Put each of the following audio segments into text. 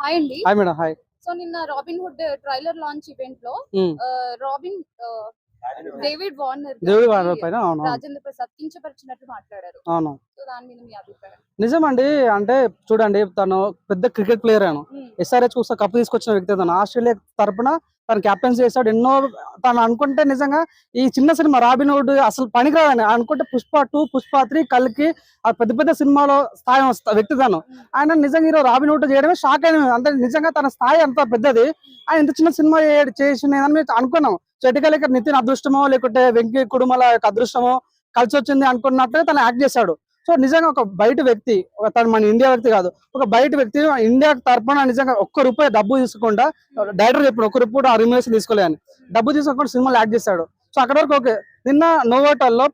Hi అండి. Hi madam. Hi. So నిన్న robin hood trailer launch event లో హ్మ్. రాబిన్ డేవిడ్ వార్నర్ దేవుడి వాడల పైన అవును. రాజేంద్ర ప్రసాద్ కించపరిచినట్టు మాట్లాడారు. అవును. సో దాని మీద మీ అభిప్రాయం? నిజమండి. అంటే చూడండి, తను పెద్ద క్రికెట్ ప్లేయర్ అను. ఎస్ఆర్హెచ్ కోసం కప్ తీసుకొచ్చిన వ్యక్తి తను. ఆస్ట్రేలియా తరపున తను కెప్టెన్సీ చేస్తాడు. ఎన్నో తను అనుకుంటే నిజంగా ఈ చిన్న సినిమా రాబిన్ హుడ్ అసలు పనికిరాదని అనుకుంటే పుష్ప 2, పుష్ప 3, కల్కి ఆ పెద్ద పెద్ద సినిమాలో స్థాయి వ్యక్తి తను. ఆయన నిజంగా ఈరోజు రాబిన్ హుడ్ చేయడమే షాక్ అయిన. అంటే నిజంగా తన స్థాయి అంత పెద్దది. ఆయన ఇంత చిన్న సినిమా చేసిందని అనుకున్నాం. సో ఎటుకల్ ఇక్కడ నితిన్ అదృష్టమో లేకుంటే వెంకీ కుడుమల యొక్క అదృష్టమో కలిసి వచ్చింది అనుకున్నట్లే తను యాక్ట్ చేశాడు. సో నిజంగా ఒక బయట వ్యక్తి, తను మన ఇండియా వ్యక్తి కాదు, ఒక బయట వ్యక్తి ఇండియా తరపున నిజంగా ₹1 డబ్బు తీసుకుండా, డైరెక్టర్ చెప్పిన ₹1 ఆ రిమ్యూనరేషన్ తీసుకోలేదని, డబ్బు తీసుకోకుండా సినిమాలో యాక్ట్ చేశాడు. సో అక్కడ వరకు ఓకే. నిన్న నోవోటల్లో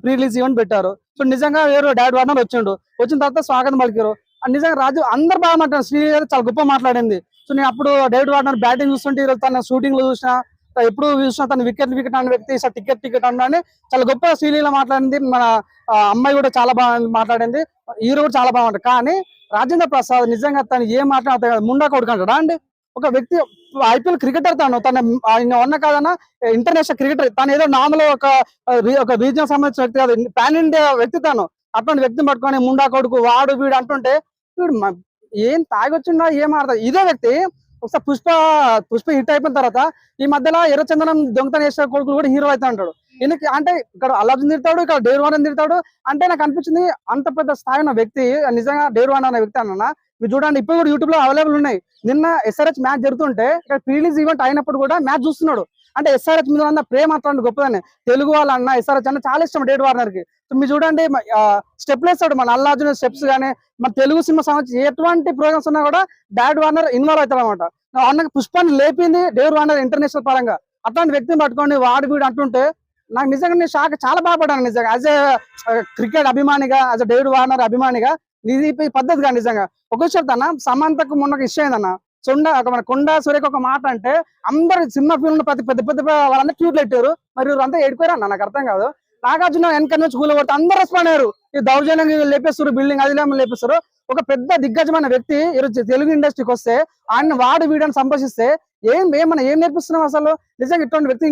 ప్రీ రిలీజ్ ఈవెంట్ పెట్టారు. సో నిజంగా ఎవరు డాడ్ వార్నర్ వచ్చిన తర్వాత స్వాగతం పలికారు. నిజంగా రాజు అందరు బాగా మాట్లాడారు. శ్రీదేవి చాలా గొప్ప మాట్లాడింది. సో నేను అప్పుడు డేవిడ్ వార్నర్ బ్యాటింగ్ చూస్తుంటే ఈరోజు తన షూటింగ్ లో చూసిన, ఎప్పుడు చూసినా తన వికెట్ అనే వ్యక్తి టికెట్ అన్నని చాలా గొప్ప శ్రీలీల మాట్లాడింది. మన అమ్మాయి కూడా చాలా బాగా మాట్లాడింది. హీరో కూడా చాలా బాగుంటుంది. కానీ రాజేంద్ర ప్రసాద్ నిజంగా తను ఏం మాట్లాడతాడు, ముండా కొడుకుంటాడా అండి. ఒక వ్యక్తి ఐపీఎల్ క్రికెటర్, తన ఉన్న కాదన్నా ఇంటర్నేషనల్ క్రికెటర్. తను ఏదో నామలో ఒక రీజన్ సంబంధించిన వ్యక్తి కాదు, పాన్ ఇండియా వ్యక్తి తను. అటువంటి వ్యక్తిని పట్టుకొని ముండా కొడుకు వాడు వీడు అంటుంటే వీడు ఏం తాగొచ్చిండా ఏం ఆడతాడు. ఇదే వ్యక్తి ఒకసారి పుష్ప హిట్ అయిపోయిన తర్వాత ఈ మధ్యలో ఎర్రచందనం దొంగతనం చేసే కొడుకులు కూడా హీరో అయితే అంటాడు. ఎందుకు అంటే ఇక్కడ అల్లాజున్ తిడతాడు, ఇక్కడ డేవిడ్ వార్నర్ తిడతాడు. అంటే నాకు అనిపించింది అంత పెద్ద స్థాయి ఉన్న వ్యక్తి నిజంగా డేవిడ్ వార్నర్ అనే వ్యక్తి అన్న. మీరు చూడండి, ఇప్పుడు కూడా యూట్యూబ్ లో అవైలబుల్ ఉన్నాయి. నిన్న ఎస్ఆర్హెచ్ మ్యాచ్ జరుగుతుంటే ఇక్కడ ప్రీ రిలీజ్ ఈవెంట్ అయినప్పుడు కూడా మ్యాచ్ చూస్తున్నాడు. అంటే ఎస్ఆర్హెచ్ మీద ఉన్న ప్రేమ అట్లాంటి గొప్పదని. తెలుగు వాళ్ళన్న ఎస్ఆర్హెచ్ అన్న చాలా ఇష్టం డేవిడ్ వార్నర్ కి. మీరు చూడండి, స్టెప్ వేస్తాడు మన అల్లాజున్ స్టెప్స్ కానీ, మన తెలుగు సినిమా సంబంధించి ఎటువంటి ప్రోగ్రామ్స్ ఉన్నా కూడా డేవిడ్ వార్నర్ ఇన్వాల్వ్ అవుతాడు అనమాట. అన్నకి పుష్పాన్ని లేపింది డేవిడ్ వార్నర్ ఇంటర్నేషనల్ పరంగా. అట్లాంటి వ్యక్తిని పట్టుకొని వాడు వీడు అంటుంటే నాకు నిజంగా నేను షాక్, చాలా బాధపడ్డాను నిజంగా. యాజ్ ఏ క్రికెట్ అభిమానిగా, యాజ్ ఎ డేవిడ్ వార్నర్ అభిమానిగా ఇది పద్ధతిగా నిజంగా. ఒక చెప్తాన, సమంతకు మొన్న ఇష్యూ అయిందన్న. మన కొండ సూర్యకి ఒక మాట అంటే అందరు సినిమా ఫీల్డ్ పెద్ద పెద్ద వాళ్ళంతా క్యూట్లు పెట్టారు. మరి అంతా ఏడుకోరు అన్న, నాకు అర్థం కాదు. నాగార్జున వెనక నుంచి కూల కొడితే అందరు రెస్పాండ్ అయ్యారు. ఈ దౌర్జన్యంగా లేపేస్తారు, బిల్డింగ్ అది లేపేస్తారు. ఒక పెద్ద దిగ్గజమైన వ్యక్తి ఈరోజు తెలుగు ఇండస్ట్రీకి వస్తే ఆయన వాడు వీడని సంభాషిస్తే మనం ఏం నేర్పిస్తున్నాం అసలు. నిజంగా ఇటువంటి వ్యక్తి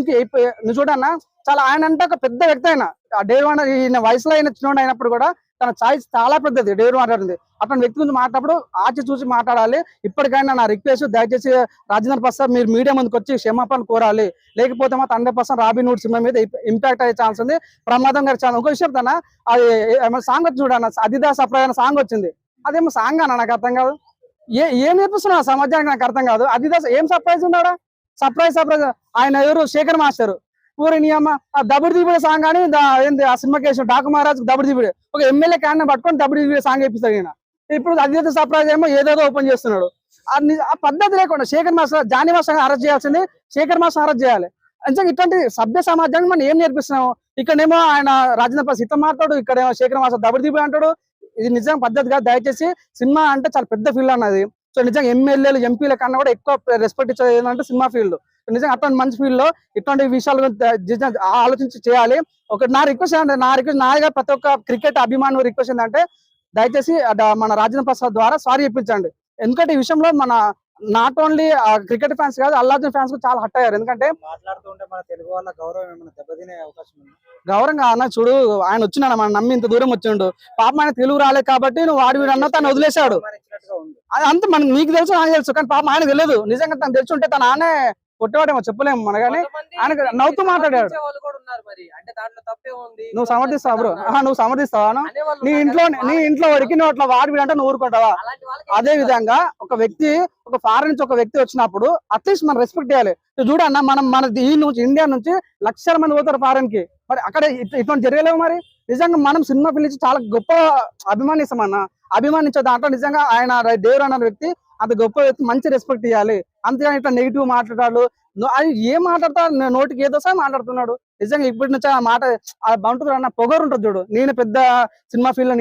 నువ్వు చూడన్నా, చాలా ఆయన అంటే ఒక పెద్ద వ్యక్తి. అయినా డేవిడ్ వార్నర్ ఈయన వయసులో అయిన చిన్నోడు అయినప్పుడు కూడా తన ఛాయిస్ చాలా పెద్దది డేవిడ్ వార్నర్ ఉంది. అటువంటి వ్యక్తి గురించి మాట్లాడప్పుడు ఆచి చూసి మాట్లాడాలి. ఇప్పటికైనా నా రిక్వెస్ట్, దయచేసి రాజేంద్ర ప్రసాద్ మీరు మీడియా ముందుకు వచ్చి క్షమాపణ కోరాలి. లేకపోతే మా 100% రాబిన్ హుడ్ సినిమా మీద ఇంపాక్ట్ అయ్యే ఛాన్స్ ఉంది, ప్రమాదం గారి ఛాన్స్. ఇంకో విషయం తన అది సాంగ్ వచ్చి చూడన్న, అదిదాస్ అప్రాయ సాంగ్ వచ్చింది. అదేమో సాంగ్ అన్న, నాకు అర్థం కాదు. ఏం నేర్పిస్తున్నా సమాజానికి, నాకు అర్థం కాదు. అదిదాస్ ఏం సర్ప్రైజ్ ఉన్నాడా? సర్ప్రైజ్ ఆయన ఎవరు, శేఖర్ మాస్టర్ పూరి నియమ దబుడు దిబుడే సాంగ్ కానీ ఏంది ఆ సినిమాకి వేసిన డాకు మహారాజ్ దబుడు దిబుడే ఒక ఎమ్మెల్యే క్యాన్ పట్టుకొని దబుడు దిబుడే సాంగ్ వేపిస్తాడు ఈయన. ఇప్పుడు అదిదాస్ సర్ప్రైజ్ ఏమో ఏదేదో ఓపెన్ చేస్తున్నాడు. ఆ పద్ధతి లేకుండా Shekhar master, Jani master arrest చేయాల్సింది శేఖర్ మాస్టర్ అరెస్ట్ చేయాలి. నిజంగా ఇటువంటి సభ్య సమాజానికి మనం ఏం నేర్పిస్తున్నాము? ఇక్కడేమో ఆయన రాజేంద్ర ప్రసాద్ హితం మాట్లాడు, ఇక్కడేమో శేఖర్ మాస్టర్ దబుడు దిబుడే అంటాడు. ఇది నిజంగా పద్ధతిగా. దయచేసి సినిమా అంటే చాలా పెద్ద ఫీల్డ్ అన్నది. సో నిజంగా ఎమ్మెల్యేలు ఎంపీల కన్నా కూడా ఎక్కువ రెస్పెక్ట్ ఇచ్చేది ఏంటంటే సినిమా ఫీల్డ్. నిజంగా అటువంటి మంచి ఫీల్డ్ లో ఇటువంటి విషయాలు ఆలోచించి చేయాలి. నా రిక్వెస్ట్ నాగా ప్రతి ఒక్క క్రికెట్ అభిమానులు రిక్వెస్ట్ ఏంటంటే దయచేసి మన రాజేంద్ర ప్రసాద్ ద్వారా సారీ చెప్పించండి. ఎందుకంటే ఈ విషయంలో మన నాట్ ఓన్లీ క్రికెట్ ఫ్యాన్స్ కాదు, అల్లార్జున్ ఫ్యాన్స్ కూడా చాలా హట్ అయ్యారు. ఎందుకంటే మాట్లాడుతుంటే మన తెలుగు వాళ్ళ గౌరవం ఏమైనా దెబ్బతినే అవకాశం ఉంది. గౌరవంగా అన్న చూడు, ఆయన వచ్చినాడు మనం నమ్మి ఇంత దూరం వచ్చిండు. పాపం ఆయన తెలుగు రాలేదు కాబట్టి నువ్వు వాడి వీడు అన్న తను వదిలేశాడు. అంత మనం నీకు తెలుసు, నాకు తెలుసు, కానీ పాపం ఆయన తెలియదు. నిజంగా తను తెలిసి ఉంటే తను ఆనే కొట్టేవాడేమో చెప్పలేము మన. కానీ ఆయన నవ్వుతూ మాట్లాడాడు. నువ్వు సమర్థిస్తావా బ్రో? నువ్వు సమర్థిస్తావా? నీ ఇంట్లో వరకు నువ్వు అట్లా వాడి వీడు అంటే నువ్వు ఊరుకుంటావా? అదే విధంగా ఒక వ్యక్తి, ఒక ఫారెన్ నుంచి ఒక వ్యక్తి వచ్చినప్పుడు అట్లీస్ట్ మనం రెస్పెక్ట్ చేయాలి. చూడన్న, మన ఈ నుంచి ఇండియా నుంచి లక్షల మంది పోతారు ఫారెన్ కి. మరి అక్కడ ఇటువంటి జరగలేవు. మరి నిజంగా మనం సినిమా పిలిచి చాలా గొప్ప అభిమానిస్తామన్న. అభిమానించే దాంట్లో నిజంగా ఆయన డేవిడ్ అన్న వ్యక్తి అంత గొప్ప వ్యక్తి, మంచి రెస్పెక్ట్ ఇవ్వాలి. అంతేగాని ఇట్లా నెగిటివ్ మాట్లాడాడు. అది ఏం మాట్లాడతా, నోటికి ఏదో సార్ మాట్లాడుతున్నాడు. నిజంగా ఇప్పటి నుంచి ఆ మాట బాగుంటుంది అన్న. పొగరు ఉంటుంది చూడు. నేను పెద్ద సినిమా ఫీల్డ్ లో